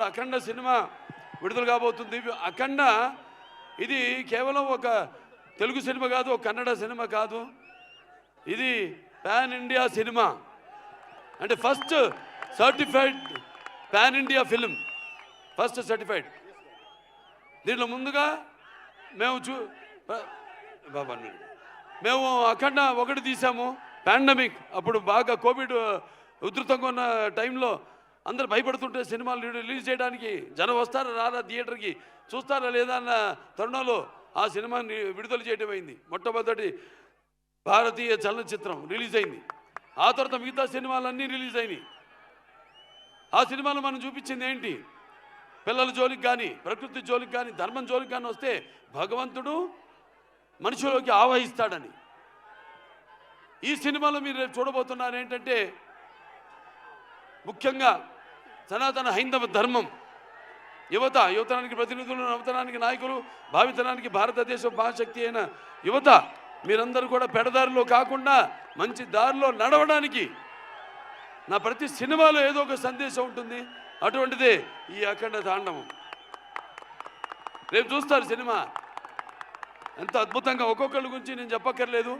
కూడా అఖండ సినిమా విడుదల కాబోతుంది. అఖండ ఇది కేవలం ఒక తెలుగు సినిమా కాదు, ఒక కన్నడ సినిమా కాదు, ఇది పాన్ ఇండియా సినిమా. అంటే first certified pan India film, first certified. దీంట్లో ముందుగా మేము అఖండ ఒకటి తీసాము. పాండమిక్ అప్పుడు బాగా కోవిడ్ ఉధృతంగా ఉన్న టైంలో అందరు భయపడుతుంటే సినిమాలు రిలీజ్ చేయడానికి జనం వస్తారా రారా, థియేటర్కి చూస్తారా లేదా అన్న తరుణంలో ఆ సినిమాని విడుదల చేయడం అయింది. మొట్టమొదటి భారతీయ చలనచిత్రం రిలీజ్ అయింది. ఆ తర్వాత మిగతా సినిమాలన్నీ రిలీజ్ అయినాయి. ఆ సినిమాలో మనం చూపించింది ఏంటి? పిల్లల జోలికి కానీ, ప్రకృతి జోలికి కానీ, ధర్మం జోలికి కానీ వస్తే భగవంతుడు మనిషిలోకి ఆవహిస్తాడని. ఈ సినిమాలో మీరు రేపు చూడబోతున్నారు ఏంటంటే, ముఖ్యంగా సనాతన హైందవ ధర్మం, యువతరానికి ప్రతినిధులు, నవతరానికి నాయకులు, భావితరానికి భారతదేశ మహాశక్తి అయిన యువత మీరందరూ కూడా పెడదారిలో కాకుండా మంచి దారిలో నడవడానికి నా ప్రతి సినిమాలో ఏదో ఒక సందేశం ఉంటుంది. అటువంటిదే ఈ అఖండ తాండవం. రేపు చూస్తారు సినిమా ఎంత అద్భుతంగా. ఒక్కొక్కరి గురించి నేను చెప్పక్కర్లేదు.